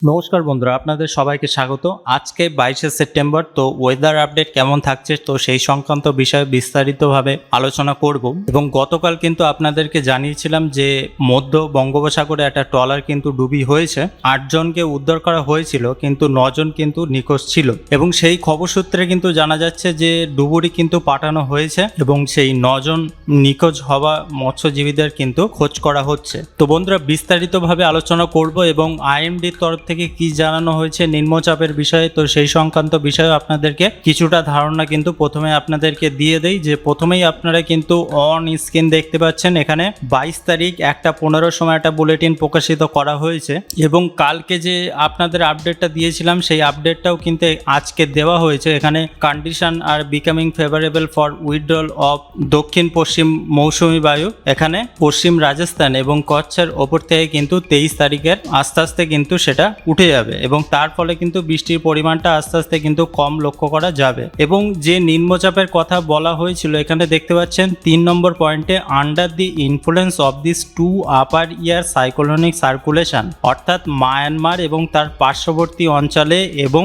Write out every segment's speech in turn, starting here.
নমস্কার বন্ধুরা, আপনাদের সবাইকে স্বাগত। আজকে 22শে সেপ্টেম্বর। তো ওয়েদার আপডেট কেমন থাকছে তো সেই সংক্রান্ত বিষয়ে বিস্তারিতভাবে আলোচনা করব। এবং গতকাল কিন্তু আপনাদেরকে জানিয়েছিলাম যে মধ্য বঙ্গোপসাগরে একটা ট্রলার কিন্তু ডুবি হয়েছে। 8 জনকে উদ্ধার করা হয়েছিল, কিন্তু 9 জন কিন্তু নিখোঁজ ছিল। এবং সেই খবর সূত্রে কিন্তু জানা যাচ্ছে যে ডুবুরি কিন্তু পাঠানো হয়েছে এবং সেই 9 জন নিখোঁজ হওয়া মৎস্যজীবীদের কিন্তু খোঁজ করা হচ্ছে। তো বন্ধুরা, বিস্তারিতভাবে আলোচনা করব এবং আইএমডির তরফ থেকে কি জানানো হয়েছে নিম্নচাপের বিষয়ে, তো সেই সংক্রান্ত বিষয়ে আপনাদেরকে কিছুটা ধারণা কিন্তু প্রথমে আপনাদেরকে দিয়ে দেই। যে প্রথমেই আপনারা কিন্তু অন স্ক্রিন দেখতে পাচ্ছেন, এখানে 22 তারিখ 1:15 সময় একটা বুলেটিন প্রকাশিত করা হয়েছে এবং কালকে যে আপনাদের আপডেটটা দিয়েছিলাম সেই আপডেটটাও কিন্তু আজকে দেওয়া হয়েছে। এখানে condition R becoming favourable for withdrawal of দক্ষিণ পশ্চিম মৌসুমী বায়ু এখানে পশ্চিম রাজস্থান এবং কচ্ছের ওপর থেকে কিন্তু 23 তারিখের আস্তে আস্তে কিন্তু সেটা উঠে যাবে এবং তার ফলে কিন্তু বৃষ্টির পরিমাণটা আস্তে আস্তে কিন্তু কম লক্ষ্য করা যাবে। এবং যে নিম্নচাপের কথা বলা হয়েছিল এখানে দেখতে পাচ্ছেন 3 নম্বর পয়েন্টে, under the influence of this 2 upper year cyclonic circulation, অর্থাৎ মায়ানমার এবং তার পার্শ্ববর্তী অঞ্চলে এবং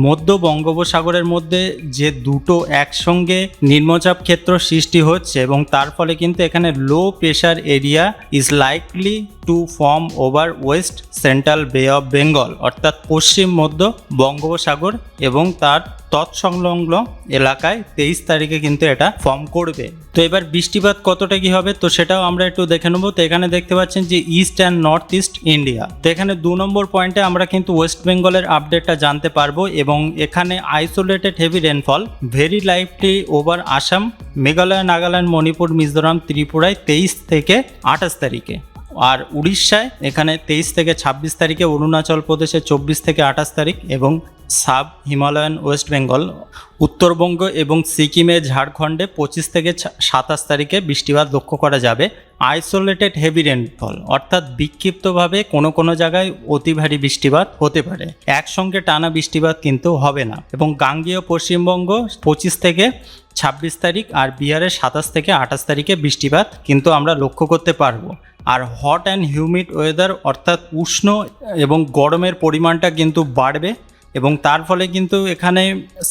মধ্য বঙ্গোপসাগরের মধ্যে যে দুটো একসঙ্গে নিম্নচাপ ক্ষেত্র সৃষ্টি হচ্ছে এবং তার ফলে কিন্তু এখানে low pressure area is likely to form over West central বে অফ বেঙ্গল, অর্থাৎ পশ্চিম মধ্য বঙ্গোপসাগর এবং তার তৎসংলগ্ন এলাকায় 23 তারিখে কিন্তু এটা ফর্ম করবে। তো এবার বৃষ্টিপাত কতটা কি হবে তো সেটাও আমরা একটু দেখে নেবো। তো এখানে দেখতে পাচ্ছেন যে east and north east India, তো এখানে 2 নম্বর পয়েন্টে আমরা কিন্তু ওয়েস্ট বেঙ্গলের আপডেটটা জানতে পারবো এবং এখানে isolated heavy rainfall very lively over Assam, Meghalaya, Nagaland, Manipur, Mizoram, ত্রিপুরায় 23 থেকে 28 তারিখে। আর উড়িষ্যায় এখানে 23 থেকে 26 তারিখে, অরুণাচল প্রদেশে 24 থেকে 28 তারিখ এবং sub Himalayan West Bengal, Uttarbanga এবং সিকিমে, ঝাড়খণ্ডে 25 থেকে 27 তারিখে বৃষ্টিপাত লক্ষ্য করা যাবে। আইসোলেটেড হেভি রেনফল, অর্থাৎ বিক্ষিপ্তভাবে কোনো কোনো জায়গায় অতি ভারী বৃষ্টিপাত হতে পারে, একসঙ্গে টানা বৃষ্টিপাত কিন্তু হবে না। এবং গাঙ্গেয় পশ্চিমবঙ্গ 25 থেকে 26 তারিখ আর বিহারের 27 থেকে 28 তারিখে বৃষ্টিপাত কিন্তু আমরা লক্ষ্য করতে পারবো। আর হট অ্যান্ড হিউমিড ওয়েদার, অর্থাৎ উষ্ণ এবং গরমের পরিমাণটা কিন্তু বাড়বে এবং তার ফলে কিন্তু এখানে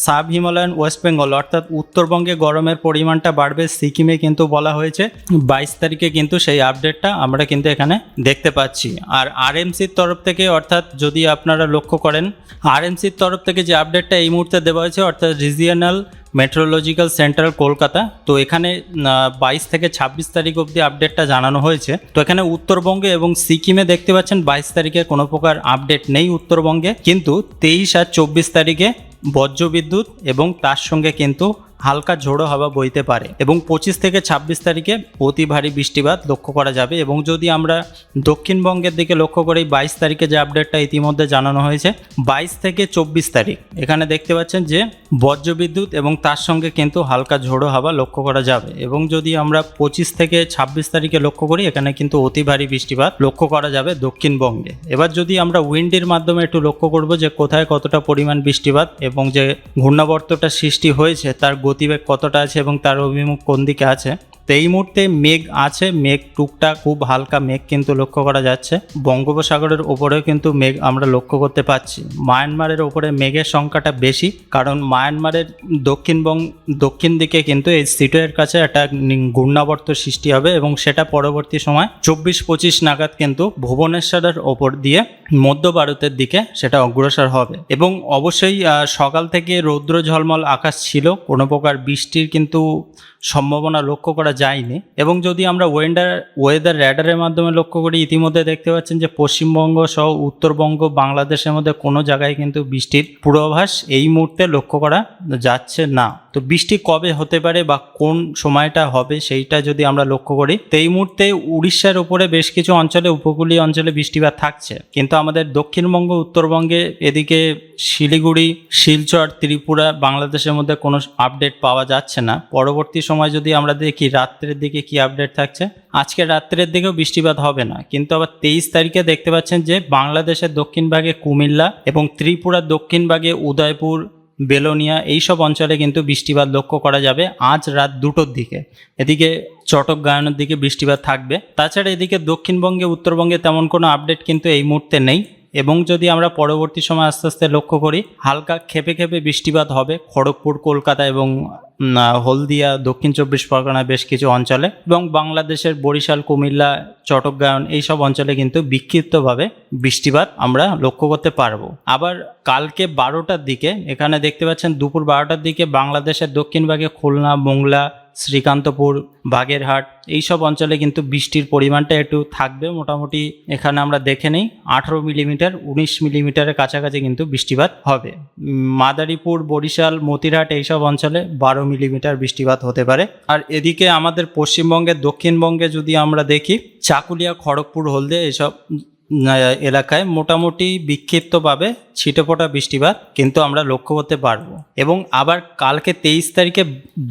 সাব হিমালয়ান ওয়েস্ট বেঙ্গল অর্থাৎ উত্তরবঙ্গে গরমের পরিমাণটা বাড়বে। সিকিমে কিন্তু বলা হয়েছে 22 তারিখে কিন্তু সেই আপডেটটা আমরা কিন্তু এখানে দেখতে পাচ্ছি। আর আরএমসির তরফ থেকে, অর্থাৎ যদি আপনারা লক্ষ্য করেন আরএমসির তরফ থেকে যে আপডেটটা এই মুহূর্তে দেওয়া হয়েছে, অর্থাৎ রিজিয়নাল মেট্রোলজিক্যাল সেন্টার কলকাতা, তো এখানে 22 থেকে 26 তারিখ অবধি আপডেটটা জানানো হয়েছে। তো এখানে উত্তরবঙ্গে এবং সিকিমে দেখতে পাচ্ছেন 22 তারিখে কোনো প্রকার আপডেট নেই উত্তরবঙ্গে, কিন্তু 23 আর 24 তারিখে বজ্রবিদ্যুৎ এবং তার সঙ্গে কিন্তু হালকা ঝোড়ো হাওয়া বইতে পারে এবং 25 থেকে 26 তারিখে অতি ভারী বৃষ্টিপাত লক্ষ্য করা যাবে। এবং যদি আমরা দক্ষিণবঙ্গের দিকে লক্ষ্য করি, 22 তারিখে যে আপডেটটা ইতিমধ্যে জানানো হয়েছে, 22 থেকে 24 তারিখ এখানে দেখতে পাচ্ছেন যে বজ্রবিদ্যুৎ এবং তার সঙ্গে কিন্তু হালকা ঝোড়ো হাওয়া লক্ষ্য করা যাবে। এবং যদি আমরা 25 থেকে 26 তারিখে লক্ষ্য করি, এখানে কিন্তু অতি ভারী বৃষ্টিপাত লক্ষ্য করা যাবে দক্ষিণবঙ্গে। এবার যদি আমরা উইন্ডের মাধ্যমে একটু লক্ষ্য করব যে কোথায় কতটা পরিমাণ বৃষ্টিপাত এবং যে ঘূর্ণাবর্তটা সৃষ্টি হয়েছে তার গতিবেগ কতটা আছে এবং তার অভিমুখ কোন দিকে আছে। তো এই মুহূর্তে মেঘ আছে, মেঘ টুকটাক খুব হালকা মেঘ কিন্তু লক্ষ্য করা যাচ্ছে। বঙ্গোপসাগরের ওপরেও কিন্তু মেঘ আমরা লক্ষ্য করতে পাচ্ছি। মায়ানমারের ওপরে মেঘের সংখ্যাটা বেশি, কারণ মায়ানমারের দক্ষিণ দিকে কিন্তু এই সিটোয়ের কাছে একটা ঘূর্ণাবর্ত সৃষ্টি হবে এবং সেটা পরবর্তী সময় 24-25 নাগাদ কিন্তু ভুবনেশ্বরের ওপর দিয়ে মধ্য ভারতের দিকে সেটা অগ্রসর হবে। এবং অবশ্যই সকাল থেকে রৌদ্র ঝলমল আকাশ ছিল, কোনো প্রকার বৃষ্টির কিন্তু সম্ভাবনা লক্ষ্য করা যায়নি। এবং যদি আমরা ওয়েদার র্যাডারের মাধ্যমে লক্ষ্য করি, ইতিমধ্যে দেখতে পাচ্ছেন যে পশ্চিমবঙ্গ সহ উত্তরবঙ্গ, বাংলাদেশের মধ্যে কোনো জায়গায় কিন্তু বৃষ্টির পূর্বাভাস এই মুহূর্তে লক্ষ্য করা যাচ্ছে না। তো বৃষ্টি কবে হতে পারে বা কোন সময়টা হবে সেইটা যদি আমরা লক্ষ্য করি, তো এই মুহূর্তে উড়িষ্যার উপরে বেশ কিছু অঞ্চলে, উপকূলীয় অঞ্চলে বৃষ্টিপাত থাকছে, কিন্তু আমাদের দক্ষিণবঙ্গ, উত্তরবঙ্গে এদিকে শিলিগুড়ি, শিলচর, ত্রিপুরা, বাংলাদেশের মধ্যে কোনো আপডেট পাওয়া যাচ্ছে না। পরবর্তী সময় যদি আমরা দেখি রাত্রের দিকে কি আপডেট থাকছে, আজকে রাত্রের দিকেও বৃষ্টিপাত হবে না, কিন্তু আবার 23 তারিখে দেখতে পাচ্ছেন যে বাংলাদেশের দক্ষিণ ভাগে কুমিল্লা এবং ত্রিপুরার দক্ষিণ ভাগে উদয়পুর, বেলোনিয়া এইসব অঞ্চলে কিন্তু বৃষ্টিপাত লক্ষ্য করা যাবে আজ রাত 2টোর দিকে। এদিকে চট্টগ্রামের দিকে বৃষ্টিপাত থাকবে। তাছাড়া এদিকে দক্ষিণবঙ্গে, উত্তরবঙ্গে তেমন কোনো আপডেট কিন্তু এই মুহূর্তে নেই। এবং যদি আমরা পরবর্তী সময় আস্তে আস্তে লক্ষ্য করি, হালকা খেপে খেপে বৃষ্টিপাত হবে খড়গপুর, কলকাতা এবং হলদিয়া, দক্ষিণ চব্বিশ পরগনা বেশ কিছু অঞ্চলে, এবং বাংলাদেশের বরিশাল, কুমিল্লা, চট্টগ্রাম এইসব অঞ্চলে কিন্তু বিক্ষিপ্তভাবে বৃষ্টিপাত আমরা লক্ষ্য করতে পারবো। আবার কালকে 12টার দিকে এখানে দেখতে পাচ্ছেন দুপুর 12টার দিকে বাংলাদেশের দক্ষিণ ভাগে খুলনা, মোংলা, শ্রীকান্তপুর, বাগেরহাট এইসব অঞ্চলে কিন্তু বৃষ্টির পরিমাণটা একটু থাকবে। মোটামুটি এখানে আমরা দেখে নিই 18 মিলিমিটার 19 মিলিমিটারের কাছাকাছি কিন্তু বৃষ্টিপাত হবে। মাদারীপুর, বরিশাল, মতিরহাট এইসব অঞ্চলে 12 মিলিমিটার বৃষ্টিপাত হতে পারে। আর এদিকে আমাদের পশ্চিমবঙ্গের দক্ষিণবঙ্গে যদি আমরা দেখি, চাকুলিয়া, খড়গপুর, হলদিয়া এইসব এলাকায় মোটামুটি বিক্ষিপ্তভাবে ছিটেফোঁটা বৃষ্টিপাত কিন্তু আমরা লক্ষ্য করতে পারবো। এবং আবার কালকে 23 তারিখে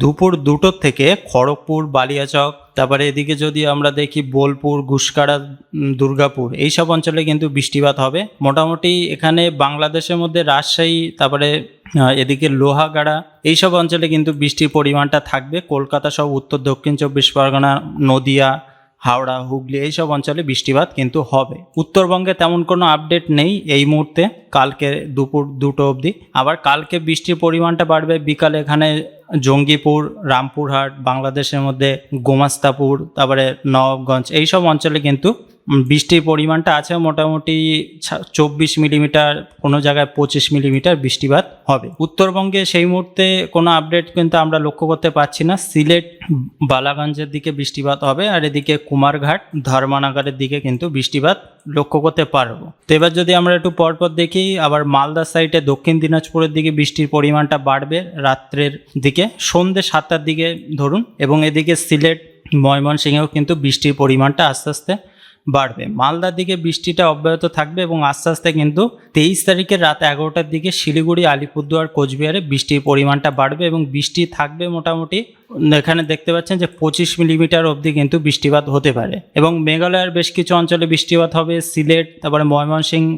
দুপুর 2টোর থেকে খড়গপুর, বালিয়াচক, তারপরে এদিকে যদি আমরা দেখি বোলপুর, গুসকাড়া, দুর্গাপুর এইসব অঞ্চলে কিন্তু বৃষ্টিপাত হবে। মোটামুটি এখানে বাংলাদেশের মধ্যে রাজশাহী, তারপরে এদিকে লোহাগাড়া এইসব অঞ্চলে কিন্তু বৃষ্টির পরিমাণটা থাকবে। কলকাতা সহ উত্তর দক্ষিণ চব্বিশ পরগনা, নদিয়া, হাওড়া, হুগলি এইসব অঞ্চলে বৃষ্টিপাত কিন্তু হবে। উত্তরবঙ্গে তেমন কোনো আপডেট নেই এই মুহূর্তে, কালকে দুপুর 2টো অবধি। আবার কালকে বৃষ্টির পরিমাণটা বাড়বে বিকালে এখানে জঙ্গিপুর, রামপুরহাট, বাংলাদেশের মধ্যে গোমাস্তাপুর, তারপরে নবাবগঞ্জ এইসব অঞ্চলে কিন্তু বৃষ্টির পরিমাণটা আছে মোটামুটি 24 মিলিমিটার, কোনো জায়গায় 25 মিলিমিটার বৃষ্টিপাত হবে। উত্তরবঙ্গে সেই মুহূর্তে কোনো আপডেট কিন্তু আমরা লক্ষ্য করতে পারছি না। সিলেট, বালাগঞ্জের দিকে বৃষ্টিপাত হবে, আর এদিকে কুমারঘাট, ধর্মনগরের দিকে কিন্তু বৃষ্টিপাত লক্ষ্য করতে পারবো। তো এবার যদি আমরা একটু পরপর দেখি, আবার মালদা সাইডে দক্ষিণ দিনাজপুরের দিকে বৃষ্টির পরিমাণটা বাড়বে রাত্রের দিকে, সন্ধ্যে 7টার দিকে ধরুন, এবং এদিকে সিলেট, ময়মনসিংহেও কিন্তু বৃষ্টির পরিমাণটা আস্তে আস্তে বাড়বে। মালদার দিকে বৃষ্টিটা অব্যাহত থাকবে এবং আস্তে আস্তে কিন্তু 23 তারিখের রাত 11টার দিকে শিলিগুড়ি, আলিপুরদুয়ার, কোচবিহারে বৃষ্টির পরিমাণটা বাড়বে এবং বৃষ্টি থাকবে মোটামুটি এখানে দেখতে পাচ্ছেন যে 25 মিলিমিটার অবধি কিন্তু বৃষ্টিপাত হতে পারে। এবং মেঘালয়ের বেশ কিছু অঞ্চলে বৃষ্টিপাত হবে, সিলেট, তারপরে ময়মনসিংহ,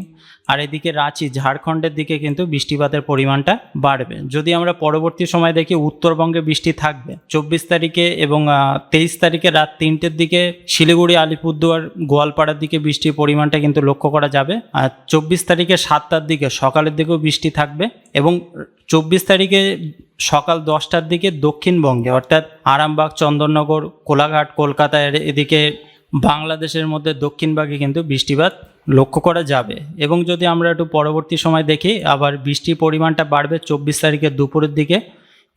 আর এদিকে রাঁচি, ঝাড়খণ্ডের দিকে কিন্তু বৃষ্টিপাতের পরিমাণটা বাড়বে। যদি আমরা পরবর্তী সময় দেখি, উত্তরবঙ্গে বৃষ্টি থাকবে 24 তারিখে এবং 23 তারিখে রাত 3টের দিকে শিলিগুড়ি, আলিপুরদুয়ার, গোয়ালপাড়ার দিকে বৃষ্টির পরিমাণটা কিন্তু লক্ষ্য করা যাবে। আর 24 তারিখে 7টার দিকে সকালের দিকেও বৃষ্টি থাকবে, এবং 24 তারিখে সকাল 10টার দিকে দক্ষিণবঙ্গে অর্থাৎ আরামবাগ, চন্দননগর, কোলাঘাট, কলকাতা এদিকে বাংলাদেশের মধ্যে দক্ষিণভাগে কিন্তু বৃষ্টিপাত লক্ষ্য করা যাবে। এবং যদি আমরা একটু পরবর্তী সময় দেখি, আবার বৃষ্টির পরিমাণটা বাড়বে 24 তারিখে দুপুরের দিকে।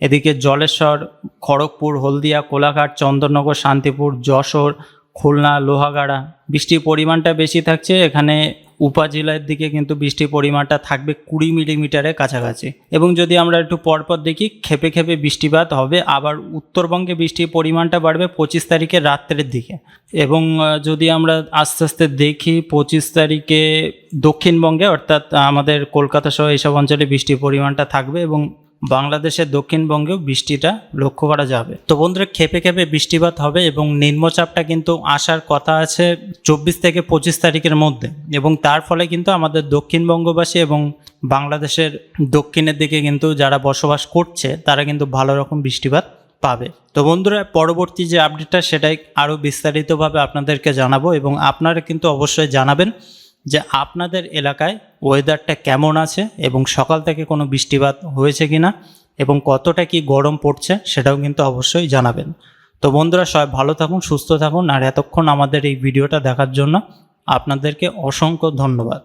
এদিকে জলেশ্বর, খড়গপুর, হলদিয়া, কোলাঘাট, চন্দননগর, শান্তিপুর, যশোর, খুলনা, লোহাগাড়া বৃষ্টির পরিমাণটা বেশি থাকছে। এখানে উপজেলার দিকে কিন্তু বৃষ্টির পরিমাণটা থাকবে 20 মিলিমিটারের কাছাকাছি। এবং যদি আমরা একটু পরপর দেখি, খেপে খেপে বৃষ্টিপাত হবে। আবার উত্তরবঙ্গে বৃষ্টির পরিমাণটা বাড়বে 25 তারিখে রাত্রের দিকে। এবং যদি আমরা আস্তে আস্তে দেখি, 25 তারিখে দক্ষিণবঙ্গে অর্থাৎ আমাদের কলকাতা সহ এইসব অঞ্চলে বৃষ্টির পরিমাণটা থাকবে এবং বাংলাদেশের দক্ষিণবঙ্গেও বৃষ্টিটা লক্ষ্য করা যাবে। তো বন্ধুরা, খেপে খেপে বৃষ্টিপাত হবে এবং নিম্নচাপটা কিন্তু আসার কথা আছে 24 থেকে 25 তারিখের মধ্যে, এবং তার ফলে কিন্তু আমাদের দক্ষিণবঙ্গবাসী এবং বাংলাদেশের দক্ষিণের দিকে কিন্তু যারা বসবাস করছে তারা কিন্তু ভালো রকম বৃষ্টিপাত পাবে। তো বন্ধুরা, পরবর্তী যে আপডেটটা সেটাই আরও বিস্তারিতভাবে আপনাদেরকে জানাবো, এবং আপনারা কিন্তু অবশ্যই জানাবেন যে আপনাদের এলাকায় ওয়েদারটা কেমন আছে এবং সকাল থেকে কোনো বৃষ্টিপাত হয়েছে কিনা এবং কতটা কি গরম পড়ছে সেটাও কিন্তু অবশ্যই জানাবেন। তো বন্ধুরা, সবাই ভালো থাকুন, সুস্থ থাকুন, আর এতক্ষণ আমাদের এই ভিডিওটা দেখার জন্য আপনাদেরকে অসংখ্য ধন্যবাদ।